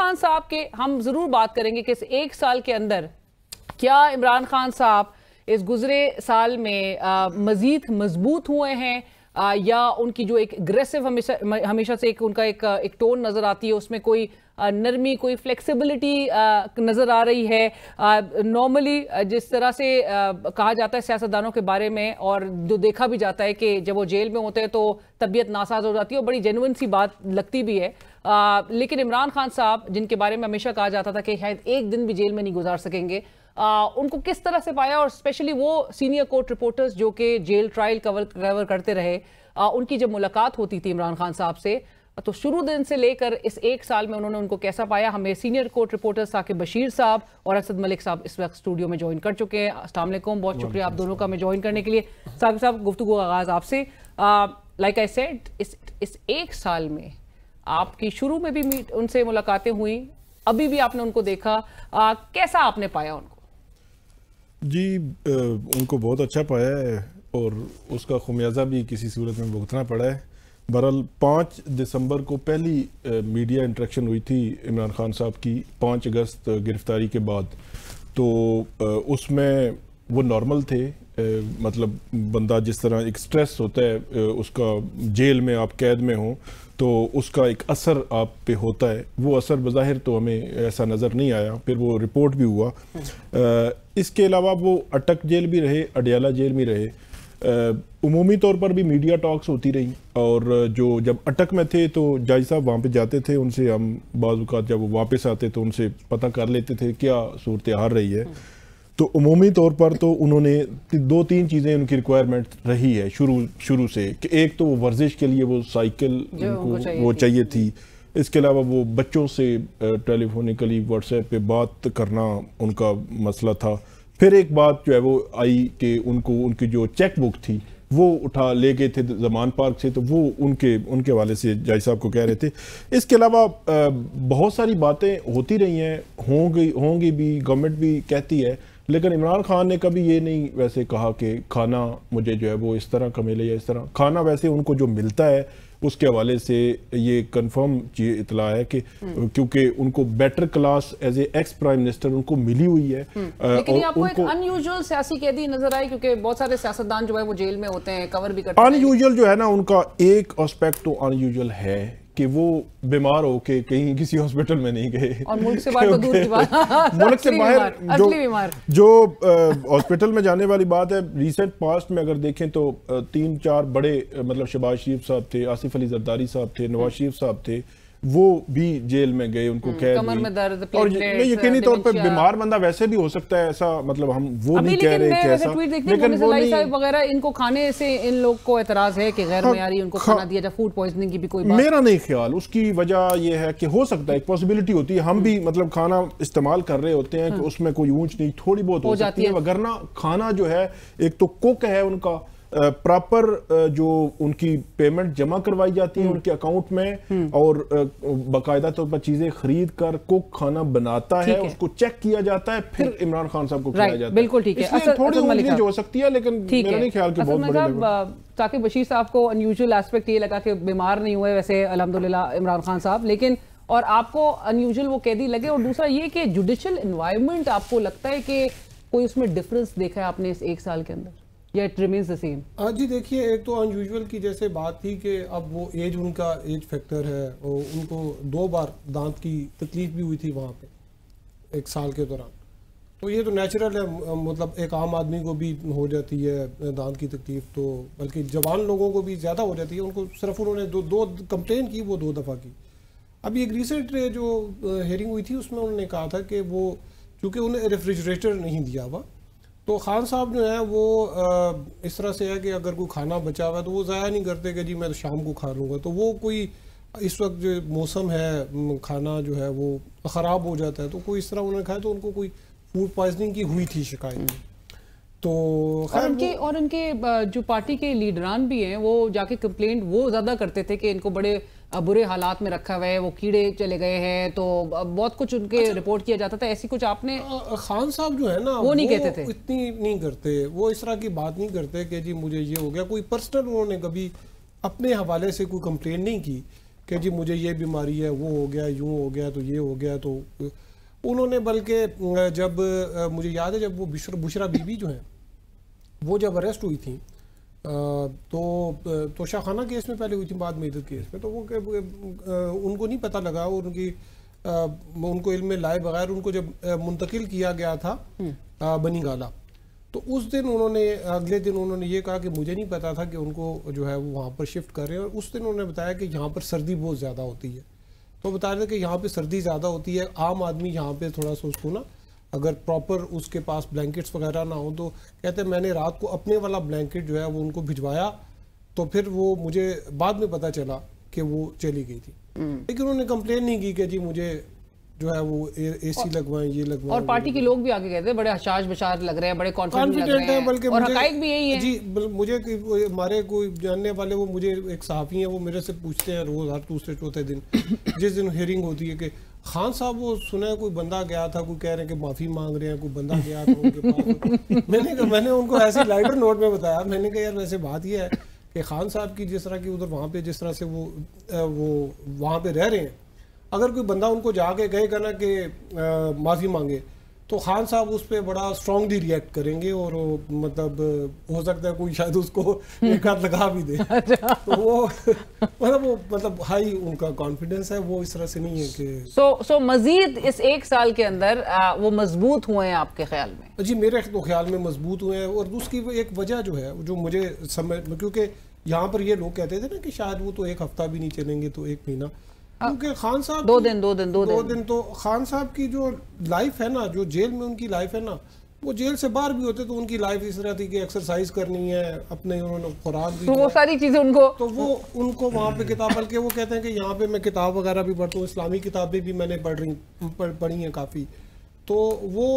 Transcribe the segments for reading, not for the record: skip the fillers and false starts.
खान साहब के हम जरूर बात करेंगे कि इस एक साल के अंदर क्या इमरान खान साहब इस गुजरे साल में मजीद मजबूत हुए हैं या उनकी जो एक एग्रेसिव हमेशा से एक उनका एक टोन नजर आती है, उसमें कोई नरमी, कोई फ्लेक्सिबिलिटी नजर आ रही है। नॉर्मली जिस तरह से कहा जाता है सियासतदानों के बारे में, और जो देखा भी जाता है कि जब वो जेल में होते हैं तो तबीयत नासाज हो जाती है और बड़ी जेन्युइन सी बात लगती भी है। लेकिन इमरान खान साहब जिनके बारे में हमेशा कहा जाता था कि शायद एक दिन भी जेल में नहीं गुजार सकेंगे, उनको किस तरह से पाया, और स्पेशली वो सीनियर कोर्ट रिपोर्टर्स जो कि जेल ट्रायल कवर करते रहे, उनकी जब मुलाकात होती थी इमरान खान साहब से, तो शुरू दिन से लेकर इस एक साल में उन्होंने उनको कैसा पाया। हमें senior court reporter Saqib Bashir sahab और असद मलिक साहब इस वक्त स्टूडियो में ज्वाइन कर चुके हैं। अस्सलाम वालेकुम, बहुत शुक्रिया आप दोनों का हमें ज्वाइन करने के लिए। साकिब साहब, गुफ्तगू का आगाज आपसे। लाइक आई सेड, इस एक साल में आपकी शुरू में भी उनसे मुलाकातें हुई, अभी भी आपने उनको देखा, कैसा आपने पाया उनको? जी, उनको बहुत अच्छा पाया है और उसका खुमियाजा भी किसी सूरत में भुगतना पड़ा है। बहरहाल 5 दिसंबर को पहली मीडिया इंटरेक्शन हुई थी इमरान खान साहब की 5 अगस्त गिरफ्तारी के बाद, तो उसमें वो नॉर्मल थे। मतलब बंदा जिस तरह एक स्ट्रेस होता है उसका, जेल में आप कैद में हो तो उसका एक असर आप पे होता है, वो असर बज़ाहिर तो हमें ऐसा नज़र नहीं आया, फिर वो रिपोर्ट भी हुआ। इसके अलावा वो अटक जेल भी रहे, अडियाला जेल भी रहे। उमूमी तौर पर भी मीडिया टॉक्स होती रही, और जो जब अटक में थे तो जज साहब वहाँ पे जाते थे, उनसे हम बाज़ औक़ात जब वो वापस आते तो उनसे पता कर लेते थे क्या सूरत हाल रही है। तो उमूमी तौर पर तो उन्होंने 2-3 चीज़ें उनकी रिक्वायरमेंट रही है शुरू से, कि एक तो वो वर्जिश के लिए वो साइकिल उनको वो चाहिए थी। इसके अलावा वो बच्चों से टेलीफोनिकली व्हाट्सएप पे बात करना उनका मसला था। फिर एक बात जो है वो आई कि उनको उनकी जो चेक बुक थी वो उठा ले गए थे जमान पार्क से, तो वो उनके हवाले से जज साहब को कह रहे थे। इसके अलावा बहुत सारी बातें होती रही हैं, होंगी भी, गवर्नमेंट भी कहती है, लेकिन इमरान खान ने कभी ये नहीं वैसे कहा कि खाना मुझे जो है वो इस तरह का मिले या इस तरह। खाना वैसे उनको जो मिलता है उसके हवाले से ये कंफर्म इतला है कि क्योंकि उनको better class as a ex prime minister उनको मिली हुई है। लेकिन आपको एक अनयूजुअल सियासी कैदी नजर आई, क्योंकि बहुत सारे सियासतदान जो है वो जेल में होते हैं, कवर भी करते हैं। अनयूजुअल जो है ना, उनका एक एस्पेक्ट तो अनयूजुअल है कि वो बीमार हो के कहीं किसी हॉस्पिटल में नहीं गए, और मुल्क से बाहर तो दूर की बात मुल्क से बाहर जो हॉस्पिटल में जाने वाली बात है। रिसेंट पास्ट में अगर देखें तो 3-4 बड़े, मतलब शहबाज शरीफ साहब थे, आसिफ अली जरदारी साहब थे, नवाज शरीफ साहब थे, वो भी जेल में गए, उनको कैद कमर में दर्द, और यकीनी तौर पे बीमार बंदा वैसे भी हो सकता है, ऐसा मतलब हम वो नहीं कह रहे कि ऐसा, लेकिन वो नहीं वगैरह इनको खाने से इन लोग को एतराज है कि गैर मयारी उनको खाना दिया जाए, फूड पॉइजनिंग की भी कोई बात? मेरा नहीं ख्याल। उसकी वजह ये है कि हो सकता है, एक पॉसिबिलिटी होती है, हम भी मतलब खाना इस्तेमाल कर रहे होते हैं कि उसमें कोई ऊंच नीच थोड़ी बहुत हो सकती है, वगरना खाना जो है, एक तो कुक है उनका, प्रॉपर जो उनकी पेमेंट जमा करवाई जाती है उनके अकाउंट में, और बाकायदा तौर पर चीजें खरीद कर कुक खाना बनाता है, उसको चेक किया जाता है, फिर इमरान खान साहब को खिलाया जाता है। बिल्कुल ठीक है, थोड़ी उम्मीद हो सकती है, लेकिन मेरा नहीं ख्याल कि बहुत बड़ी। साकिब बशीर साहब को अनयूजुअल एस्पेक्ट ये लगा कि बीमार नहीं हुए वैसे अल्हम्दुलिल्लाह इमरान खान साहब, लेकिन और आपको अनयूजुअल वो कैदी लगे, और दूसरा ये कि जुडिशियल एनवायरनमेंट आपको लगता है कि कोई उसमें डिफरेंस देखा है आपने इस एक साल के अंदर, या इट रिमेन्स द सेम? जी देखिए, एक तो अनयूजुअल की जैसे बात थी कि अब वो एज, उनका एज फैक्टर है, और उनको 2 बार दांत की तकलीफ भी हुई थी वहाँ पे 1 साल के दौरान, तो ये तो नेचुरल है, मतलब एक आम आदमी को भी हो जाती है दांत की तकलीफ, तो बल्कि जवान लोगों को भी ज़्यादा हो जाती है। उनको सिर्फ उन्होंने दो कंप्लेन की, वो 2 दफ़ा की। अभी एक रिसेंट जो हेयरिंग हुई थी उसमें उन्होंने कहा था कि वो चूँकि उन्हें रेफ्रिजरेटर नहीं दिया हुआ, तो खान साहब जो है वो इस तरह से है कि अगर कोई खाना बचा हुआ है तो वो ज़ाया नहीं करते कि जी मैं तो शाम को खा लूँगा, तो वो कोई इस वक्त जो मौसम है, खाना जो है वो ख़राब हो जाता है, तो कोई इस तरह उन्होंने खाया, तो उनको कोई फूड पॉइजनिंग की हुई थी शिकायत। तो और उनके जो पार्टी के लीडरान भी हैं, वो जाके कंप्लेंट वो ज़्यादा करते थे कि इनको बड़े बुरे हालात में रखा हुआ है, वो कीड़े चले गए हैं, तो बहुत कुछ उनके रिपोर्ट किया जाता था। ऐसी कुछ आपने? खान साहब जो है ना, वो नहीं कहते थे, इतनी नहीं करते, वो इस तरह की बात नहीं करते कि जी मुझे ये हो गया। कोई पर्सनल उन्होंने कभी अपने हवाले से कोई कंप्लेन नहीं की, कि जी मुझे ये बीमारी है, वो हो गया, यूँ हो गया, तो ये हो गया। तो उन्होंने बल्कि जब मुझे याद है जब वो बुशरा बीबी जो है वो जब अरेस्ट हुई थी तो तोशाखाना केस में पहले हुई थी, बाद में इधर केस में, तो वो उनको नहीं पता लगा, उनको इल्म में लाए बगैर उनको जब मुंतकिल किया गया था बनी गाला, तो उस दिन अगले दिन उन्होंने ये कहा कि मुझे नहीं पता था कि उनको जो है वो वहाँ पर शिफ्ट कर रहे हैं। और उस दिन उन्होंने बताया कि यहाँ पर सर्दी बहुत ज़्यादा होती है, तो बताया था कि यहाँ पे सर्दी ज़्यादा होती है, आम आदमी यहाँ पे थोड़ा सा उसको ना, अगर प्रॉपर उसके पास ब्लैंकेट्स वगैरह ना हो, तो कहते हैं मैंने रात को अपने वाला ब्लैंकेट जो है वो उनको भिजवाया, तो फिर वो मुझे बाद में पता चला कि वो चली गई थी। लेकिन उन्होंने कंप्लेन नहीं की कि जी मुझे जो है वो एसी लगवाएं, ये लगवाएं। और पार्टी के लोग भी आगे कहते हैं बड़े हशाश बशार लग रहे हैं, बड़े कॉन्फिडेंट लग रहे हैं, बल्कि और हकाइक भी यही है। जी मुझे हमारे कोई जानने वाले, वो मुझे एक सहाफ़ी हैं, वो मेरे से पूछते हैं रोज़ हर दूसरे चौथे दिन जिस दिन हियरिंग होती है कि खान साहब वो सुना है कोई बंदा गया था, कोई कह रहे हैं कि माफ़ी मांग रहे हैं, कोई बंदा गया था उनके पास। मैंने उनको ऐसे लाइटर नोट में बताया, मैंने कहा यार वैसे बात यह है कि खान साहब की जिस तरह की उधर वहाँ पे जिस तरह से वो वहाँ पे रह रहे हैं, अगर कोई बंदा उनको जाके कहेगा ना कि माफ़ी मांगे, तो खान साहब उस पर बड़ा स्ट्रांगली रिएक्ट करेंगे, और मतलब हो सकता है कोई शायद उसको एक हाथ लगा भी दे। तो वो मतलब हाई उनका कॉन्फिडेंस है, वो इस तरह से नहीं है कि सो मजीद इस एक साल के अंदर वो मजबूत हुए हैं आपके ख्याल में? जी मेरे तो ख्याल में मजबूत हुए हैं। और उसकी एक वजह जो है जो मुझे समझ, क्योंकि यहाँ पर ये लोग कहते थे ना कि शायद वो तो एक हफ्ता भी नहीं चलेंगे, तो एक महीना, क्योंकि खान साहब दो दिन तो खान साहब की जो लाइफ है ना, जो जेल में उनकी लाइफ है ना, वो जेल से बाहर भी होते तो उनकी लाइफ इस तरह थी कि एक्सरसाइज करनी है, अपने उन्होंने खुराक भी, तो वो सारी चीजें उनको वहाँ पे किताब, बल्कि वो कहते हैं कि यहाँ पे मैं किताब वगैरह भी पढ़ता हूँ, इस्लामी किताबें भी मैंने पढ़ी हैं काफ़ी। तो वो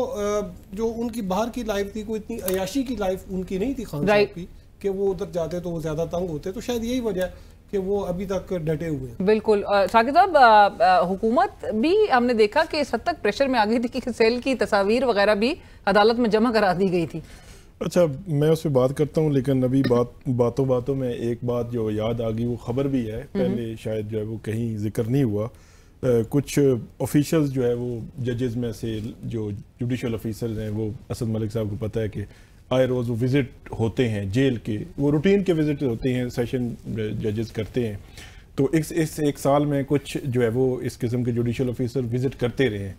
जो उनकी बाहर की लाइफ थी, कोई इतनी अयाशी की लाइफ उनकी नहीं थी खान साहब की, कि वो उधर जाते तो वो ज़्यादा तंग होते। तो शायद यही वजह कि वो अभी तक डटे हुए हैं। बिल्कुल। साकिब साहब, हुकूमत भी हमने देखा कि इस हद तक प्रेशर में आ गई थी कि सेल की तस्वीर वगैरह भी अदालत में जमा करा दी गई थी। अच्छा, मैं उससे बात करता हूँ, लेकिन अभी बातों में एक बात जो याद आ गई, वो खबर भी है, पहले शायद जो है वो कहीं जिक्र नहीं हुआ। कुछ ऑफिशियल्स जो है वो जजेस में से, जो जुडिशल ऑफिसर्स हैं, वो असद मलिक साहब को पता है कि आए रोज़ वो विज़िट होते हैं जेल के, वो रूटीन के विज़िट होते हैं, सेशन जजेस करते हैं। तो इस एक साल में कुछ जो है वो इस किस्म के जुडिशल ऑफिसर विज़िट करते रहे हैं।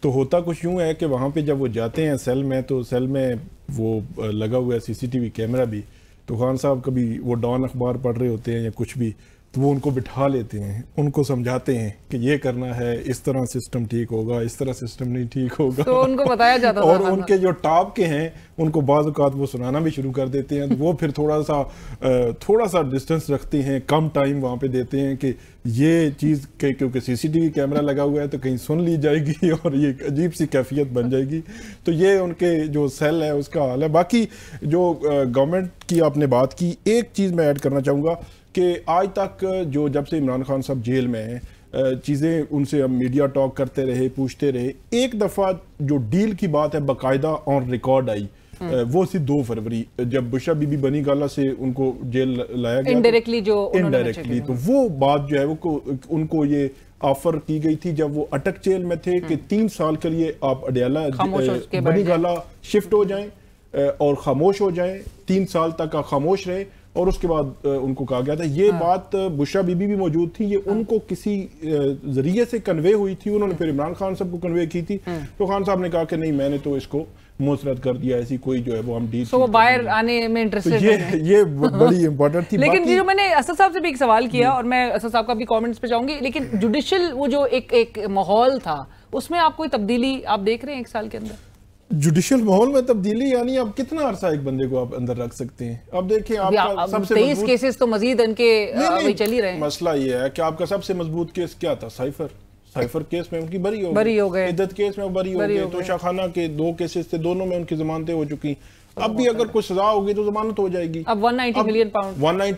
तो होता कुछ यूँ है कि वहाँ पे जब वो जाते हैं सेल में, तो सेल में वो लगा हुआ है CCTV कैमरा भी। तो खान साहब कभी वो डॉन अखबार पढ़ रहे होते हैं या कुछ भी, तो वो उनको बिठा लेते हैं, उनको समझाते हैं कि ये करना है, इस तरह सिस्टम ठीक होगा, इस तरह सिस्टम नहीं ठीक होगा। तो उनको बताया जाता था। और उनके जो टॉप के हैं उनको बाज़ औक़ात वो सुनाना भी शुरू कर देते हैं। तो वो फिर थोड़ा सा डिस्टेंस रखते हैं, कम टाइम वहाँ पे देते हैं कि ये चीज़ क्योंकि CCTV कैमरा लगा हुआ है तो कहीं सुन ली जाएगी और ये अजीब सी कैफियत बन जाएगी। तो ये उनके जो सेल है उसका हाल है। बाकी जो गवर्नमेंट की आपने बात की, एक चीज़ मैं ऐड करना चाहूँगा कि आज तक जब से इमरान खान साहब जेल में हैं, चीज़ें उनसे हम मीडिया टॉक करते रहे, पूछते रहे, एक दफ़ा जो डील की बात है बाकायदा ऑन रिकॉर्ड आई, वो सी 2 फरवरी जब बुशरा बीबी बनी गाला से उनको जेल लाया गया इनडायरेक्टली, तो वो बात जो है वो उनको ये ऑफर की गई थी जब वो अटक जेल में थे कि 3 साल के लिए आप अडयाला बनी गाला शिफ्ट हो जाएं और खामोश हो जाएं, 3 साल तक आप खामोश रहे। और उसके बाद उनको कहा गया था, ये बात बुशरा बीबी भी मौजूद थी, ये उनको किसी जरिए से कन्वे हुई थी, उन्होंने फिर इमरान खान साहब को कन्वे की थी। तो खान साहब ने कहा कि नहीं, मैंने तो इसको मुस्तरद कर दिया, ऐसी कोई जो है वो हम डील, तो वो बाहर आने में इंटरेस्टेड तो ये बड़ी इंपॉर्टेंट थी। लेकिन जो मैंने असद साहब से भी एक सवाल किया, और मैं असद साहब का भी कमेंट्स पे जाऊंगी, लेकिन जुडिशियल वो जो एक माहौल था, उसमें आप कोई तब्दीली आप देख रहे हैं 1 साल के अंदर? जुडिशियल माहौल में तब्दीली, यानी आप कितना अरसा एक बंदे को आप अंदर रख सकते हैं? अब देखिए, आपका सबसे 23 केसेस तो मजीद इनके वही चल ही रहे हैं। मसला ये है कि आपका सबसे मजबूत केस क्या था? साइफर केस में उनकी बरी हो गए, इद्दत केस में बरी हो गए, तोशाखाना के 2 केसेस थे, दोनों में उनकी जमानतें हो चुकी। अब भी अगर कुछ सजा होगी तो जमानत हो जाएगी। अब 190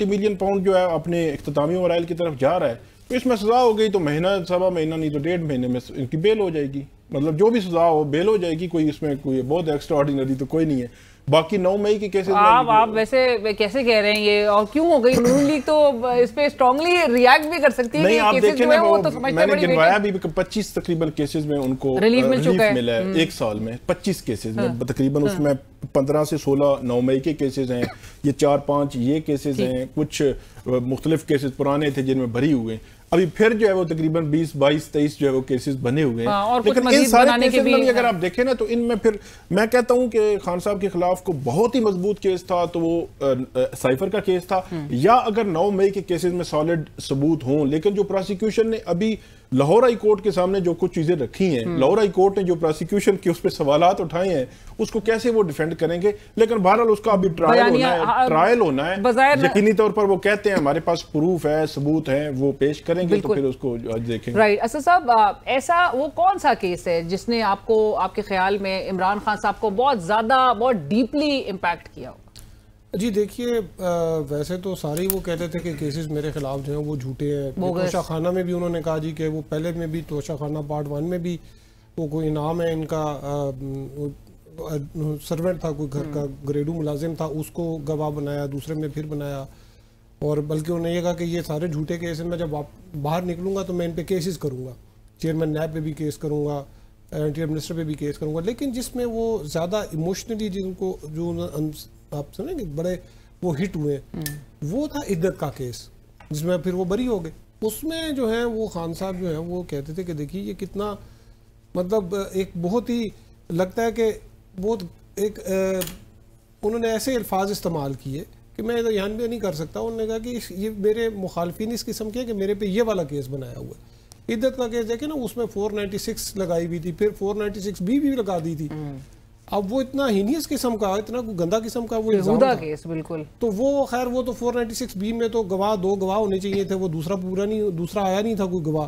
मिलियन पाउंड जो है अपने इख्तितामी मराइल की तरफ जा रहा है, तो इसमें सजा हो गई तो महीना, 1.25 महीना नहीं तो 1.5 महीने में इनकी बेल हो जाएगी। मतलब जो भी सजा हो बेल हो जाएगी, कोई इसमें कोई बहुत एक्स्ट्रा ऑर्डिनरी तो कोई नहीं है। बाकी 9 मई के केसेस आप वैसे कैसे कह रहे हैं ये, और क्यों हो गई? नून लीग तो इस पे स्ट्रांगली रिएक्ट भी कर सकती है नहीं, कि आप केसेस जो है वो तो समझते मैंने गिनवाया भी 25 तकरीबन केसेस में उनको रिलीफ मिला है एक साल में। 25 केसेस में तकरीबन उसमें 15 से 16 9 मई के केसेस हैं, ये 4-5 ये केसेस हैं, कुछ मुख्तलिफ केसेस पुराने थे जिनमें भरी हुए। अभी फिर जो है वो तकरीबन 20, 22, 23 जो है वो केसेस बने हुए हैं। और लेकिन इन सारे केसेस में भी अगर आप देखें ना, तो इनमें फिर मैं कहता हूं कि खान साहब के खिलाफ को बहुत ही मजबूत केस था तो वो साइफर का केस था, या अगर 9 मई के केसेस में सॉलिड सबूत हों। लेकिन जो प्रोसिक्यूशन ने अभी लाहौर हाई कोर्ट के सामने जो कुछ चीजें रखी हैं, लाहौर हाई कोर्ट ने जो प्रोसिक्यूशन के उस पर सवालात उठाए हैं, उसको कैसे वो डिफेंड करेंगे। लेकिन बहरहाल उसका अभी ट्रायल होना है। यकीनी तौर पर वो कहते हैं हमारे पास प्रूफ है, सबूत है, वो पेश करेंगे तो फिर उसको आज देखेंगे। राइट। असद साहब, ऐसा वो कौन सा केस है जिसने आपको, आपके ख्याल में इमरान खान साहब को बहुत ज्यादा, बहुत डीपली इम्पैक्ट किया हो? जी देखिए, वैसे तो सारे ही वो कहते थे कि केसेस मेरे खिलाफ जो हैं वो झूठे हैं। तोशा खाना में भी उन्होंने कहा जी कि वो पहले में भी तोशा खाना पार्ट 1 में भी वो कोई इनाम है इनका, सर्वेंट था कोई घर का, घरेलू मुलाजिम था, उसको गवाह बनाया, दूसरे में फिर बनाया। और बल्कि उन्होंने ये कहा कि ये सारे झूठे केस हैं, मैं जब बाहर निकलूंगा तो मैं इन पे केसेस करूंगा, चेयरमैन नैब पे भी केस करूंगा, इंटीरियर मिनिस्टर पे भी केस करूंगा। लेकिन जिसमें वो ज़्यादा इमोशनली जिनको जो आप सुनेंगे बड़े वो हिट हुए, वो था इद्दत का केस, जिसमें फिर वो बरी हो गए। उसमें जो है वो खान साहब जो है वो कहते थे कि देखिए ये कितना, मतलब एक बहुत ही लगता है कि बहुत एक उन्होंने ऐसे अल्फाज इस्तेमाल किए कि मैं तो यहाँ भी नहीं कर सकता। उन्होंने कहा कि ये मेरे मुखालफिन इस किस्म के कि मेरे पे ये वाला केस बनाया हुआ है। इद्दत का केस देखे ना, उसमें 496 लगाई हुई थी, फिर 496 भी लगा दी थी। अब वो इतना हीनियस किस्म का, इतना गंदा किस्म का वो इल्जाम था केस, बिल्कुल। तो वो खैर वो तो 496 बी में तो दो गवाह होने चाहिए थे, वो दूसरा आया नहीं था कोई गवाह,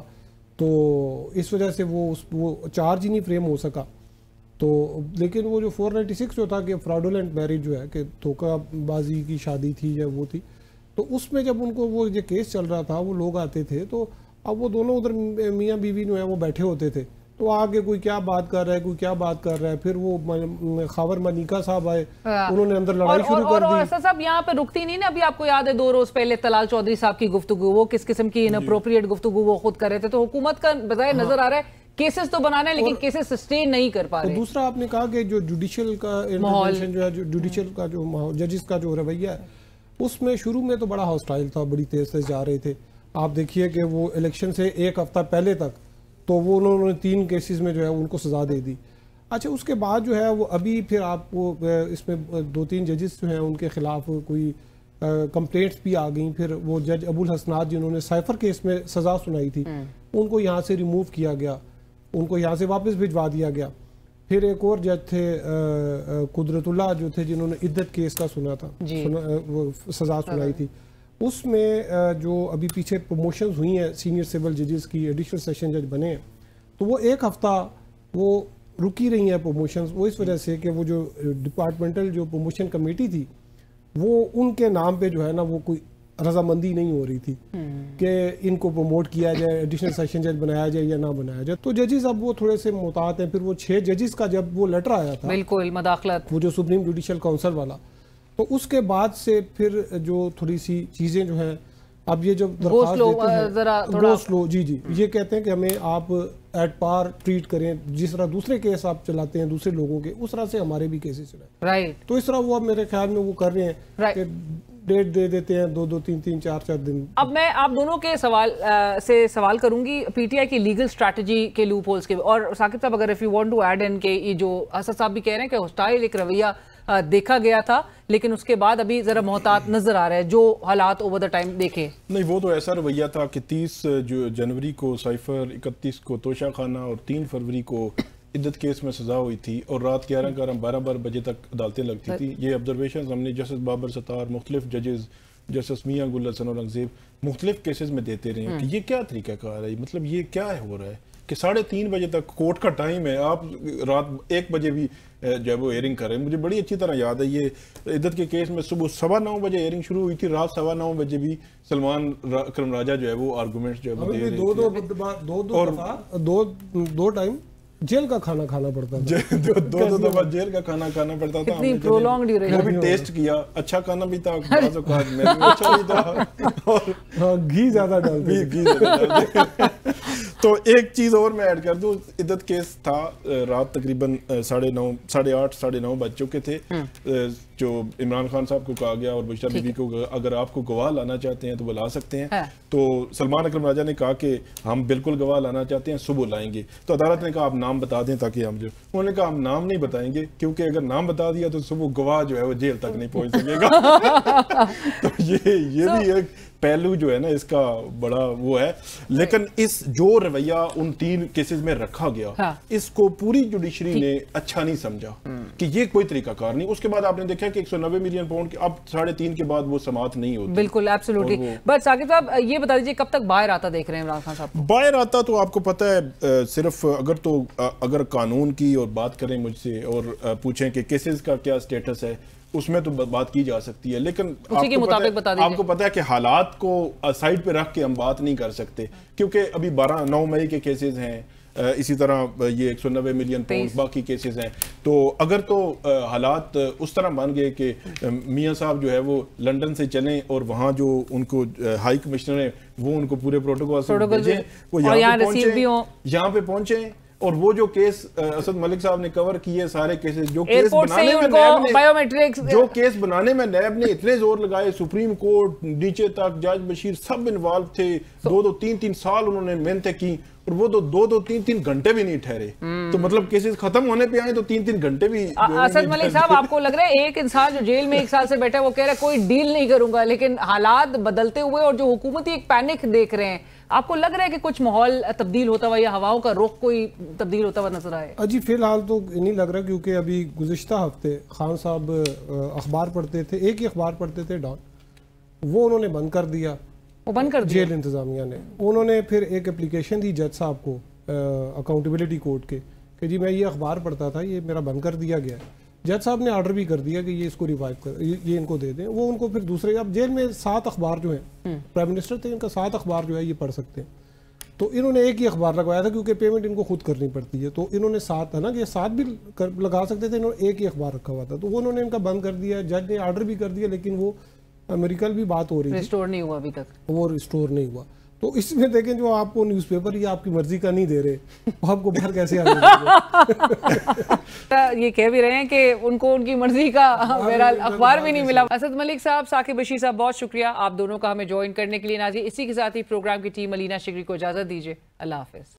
तो इस वजह से वो चार्ज ही नहीं फ्रेम हो सका। तो लेकिन वो जो 496 जो था कि फ्रॉडुलेंट मैरिज जो है कि धोखाबाजी की शादी थी या वो थी, तो उसमें जब उनको वो ये केस चल रहा था, वो लोग आते थे, तो अब वो दोनों उधर मियाँ बीवी जो है वो बैठे होते थे, तो आगे कोई क्या बात कर रहा है, कोई क्या बात कर रहा है। फिर वो खावर मनिका साहब आए, उन्होंने अंदर लड़ाई शुरू कर दी। और साहब यहाँ पे रुकती नहीं ना। अभी आपको याद है 2 रोज पहले तलाल चौधरी साहब की गुफ्तगू, वो किस किस्म की इनअप्रोप्रिएट गुफ्तगू वो खुद कर रहे थे। तो हुकूमत का बजाय नजर आ रहा है केसेस तो बनाना है, लेकिन केसेस सस्टेन नहीं कर पा रहे। दूसरा आपने कहा कि जो जुडिशियल का इंटरवेंशन जो है, जुडिशियल का जो जजेस का जो रवैया है, उसमें शुरू में तो बड़ा हॉस्टाइल था, बड़ी तेज जा रहे थे। आप देखिए कि वो इलेक्शन से 1 हफ्ता पहले तक तो वो उन्होंने 3 केसेस में जो है उनको सजा दे दी। अच्छा, उसके बाद जो है वो अभी फिर आपको इसमें 2-3 जजेस जो हैं उनके खिलाफ कोई कंप्लेंट्स भी आ गई। फिर वो जज अबुल हसनात जिन्होंने साइफर केस में सजा सुनाई थी, उनको यहाँ से रिमूव किया गया, उनको यहाँ से वापस भिजवा दिया गया। फिर एक और जज थे कुदरतुल्लाह जो थे, जिन्होंने इद्दत केस का सुना था, वो सजा सुनाई थी। उसमें जो अभी पीछे प्रमोशंस हुई हैं सीनियर सिविल जजेस की, एडिशनल सेशन जज बने हैं, तो वो 1 हफ्ता वो रुकी रही हैं प्रमोशंस। वो इस वजह से कि वो जो डिपार्टमेंटल जो प्रमोशन कमेटी थी, वो उनके नाम पे जो है ना वो कोई रजामंदी नहीं हो रही थी कि इनको प्रमोट किया जाए, एडिशनल सेशन जज बनाया जाए या ना बनाया जाए। तो जजेस अब वो थोड़े से मुतात हैं। फिर वो 6 जजेस का जब वो लेटर आया था, बिल्कुल मदाखलत, वो जो सुप्रीम जुडिशियल काउंसिल वाला, तो उसके बाद से फिर जो थोड़ी सी चीजें जो हैं, अब ये जो दरख्वास्त देते हैं जी, ये कहते हैं कि हमें आप एट पार ट्रीट करें, जिस तरह दूसरे केस आप चलाते हैं दूसरे लोगों के, उस तरह से हमारे भी केसेस चलाएं। राइट। तो इस तरह वो अब मेरे ख्याल में वो कर रहे हैं कि डेट दे देते हैं 2-2, 3-3, 4-4 दिन। अब मैं आप दोनों के सवाल करूंगी पीटीआई की लीगल स्ट्रैटेजी के लूप होल्स के। और साकिब साहब, अगर if you want to add in के ये जो असद साहब भी कह रहे हैं कि हॉस्टाइल एक रवैया देखा गया था, लेकिन उसके बाद अभी जरा मोहतात नजर आ रहा है जो हालात ओवर द टाइम देखे। नहीं, वो तो ऐसा रवैया था कि 30 जनवरी को साइफर, 31 को तोशा खाना और 3 फरवरी को इद्दत केस में सजा हुई थी और रात 11-12 बजे तक अदालतें लगती थी। ये ऑब्जर्वेशन हमने जस्टिस बाबर सत्तार, मुख्तलिफ जजेस, जस्टिस मियाँ गुल हसन औरंगजेब मुख्तलिफ केसेस में देते रहे हैं कि ये क्या तरीका कार है, मतलब ये क्या हो रहा है कि 3:30 बजे तक कोर्ट का टाइम है, आप रात 1 बजे भी जो है वो हेयरिंग कर रहे हैं। मुझे बड़ी अच्छी तरह याद है ये इद्दत के केस में सुबह 9:15 बजे हेयरिंग शुरू हुई थी, रात 9:15 बजे भी सलमान अकरम राजा जो है वो आर्गूमेंट्स जो है वो दे रहे थे। दो टाइम जेल का खाना खाना पड़ता था। दो दफा जेल का खाना खाना पड़ता था। कितनी प्रोलॉन्ग ड्यूरेशन। वो भी टेस्ट किया, अच्छा खाना भी था, बाज़ औक़ात मेरे लिए अच्छा भी था और घी ज्यादा डालते। तो एक चीज और मैं ऐड कर दूं, इद्दत केस था, रात तकरीबन 8:30 साढ़े 9 बज चुके थे। जो इमरान खान साहब को कहा गया और बुशरा बीबी को, अगर आपको गवाह लाना चाहते हैं तो वो ला सकते हैं। हाँ। तो सलमान अकरम राजा ने कहा कि हम बिल्कुल गवाह लाना चाहते हैं, सुबह लाएंगे। तो अदालत ने कहा आप नाम बता दें ताकि हम जो, उन्होंने कहा हम नाम नहीं बताएंगे क्योंकि अगर नाम बता दिया तो सुबह गवाह जो है वो जेल तक नहीं पहुंच सकेगा। तो ये भी एक पहलू जो है ना इसका बड़ा वो है। लेकिन इस जो रवैया उन 3 केसेस में रखा गया, हाँ। इसको पूरी जुडिशरी ने अच्छा नहीं समझा कि ये कोई तरीकाकार नहीं। उसके बाद आपने देखा कि 190 मिलियन पाउंड अब 3.5 के बाद वो समात नहीं होती। बिल्कुल, एब्सोल्युटली। बट साकिब साहब ये बता दीजिए कब तक बाहर आता देख रहे हैं इमरान खान साहब? बाहर आता तो आपको पता है, सिर्फ अगर कानून की और बात करें मुझसे और पूछें कि केसेस का क्या स्टेटस है, उसमें तो बात की जा सकती है, लेकिन उसी के मुताबिक बता दीजिए। आपको पता है कि हालात को साइड पे रख के हम बात नहीं कर सकते क्योंकि अभी 9 मई के केसेस हैं, इसी तरह ये 190 मिलियन पाउंड बाकी केसेस हैं। तो अगर तो हालात उस तरह मान गए कि मियां साहब जो है वो लंदन से चलें और वहाँ जो उनको हाई कमिश्नर है वो उनको पूरे प्रोटोकॉल से भेजें, वो यहाँ पे पहुंचे और वो जो केस असद मलिक साहब ने कवर किए सारे केसेस, जो केस बनाने में नैब ने बायोमेट्रिक्स, जो केस बनाने में नैब ने इतने जोर लगाए, सुप्रीम कोर्ट नीचे तक जज बशीर सब इन्वॉल्व थे, 2-3 साल उन्होंने मेहनतें की और वो तो 2-3 घंटे भी नहीं ठहरे। तो मतलब केसेस खत्म होने पे आए तो 3 घंटे भी। असद मलिक साहब, आपको लग रहा है एक इंसान जो जेल में 1 साल से बैठा है वो कह रहा है कोई डील नहीं करूंगा, लेकिन हालात बदलते हुए और जो हुकूमती एक पैनिक देख रहे हैं, आपको लग रहा है कि कुछ माहौल तब्दील होता हुआ या हवाओं का रुख कोई तब्दील होता हुआ नजर आए? अजी फिलहाल तो नहीं लग रहा, क्योंकि अभी गुज़िश्ता हफ्ते खान साहब अखबार पढ़ते थे, एक ही अखबार पढ़ते थे डॉन, वो उन्होंने बंद कर दिया, वो बंद कर दिया जेल इंतजामिया ने। उन्होंने फिर एक एप्लीकेशन दी जज साहब को अकाउंटेबिलिटी कोर्ट के कि जी मैं ये अखबार पढ़ता था, ये मेरा बंद कर दिया गया है। जज साहब ने ऑर्डर भी कर दिया कि ये इसको रिवाइव कर, ये इनको दे दें। वो उनको फिर दूसरे, अब जेल में 7 अखबार जो हैं, प्राइम मिनिस्टर थे, इनका 7 अखबार जो है ये पढ़ सकते हैं। तो इन्होंने एक ही अखबार लगवाया था क्योंकि पेमेंट इनको खुद करनी पड़ती है, तो इन्होंने 7 है ना कि 7 भी लगा सकते थे, इन्होंने एक ही अखबार रखा हुआ था, तो वो उन्होंने इनका बंद कर दिया। जज ने ऑर्डर भी कर दिया, लेकिन वो अमेरिकन भी बात हो रही थी, रिस्टोर नहीं हुआ अभी तक, वो रिस्टोर नहीं हुआ। तो इसमें देखें जो आपको न्यूज़पेपर ये आपकी मर्जी का नहीं दे रहे, वो आपको बाहर कैसे आने ये कह भी रहे हैं कि उनको उनकी मर्जी का बहरहाल अखबार भी नहीं मिला। असद मलिक साहब, साकिब बशीर साहब, बहुत शुक्रिया आप दोनों का हमें ज्वाइन करने के लिए। नाज़रीन, इसी के साथ ही प्रोग्राम की टीम अलीना शिगरी को इजाजत दीजिए। अल्लाह हाफिज।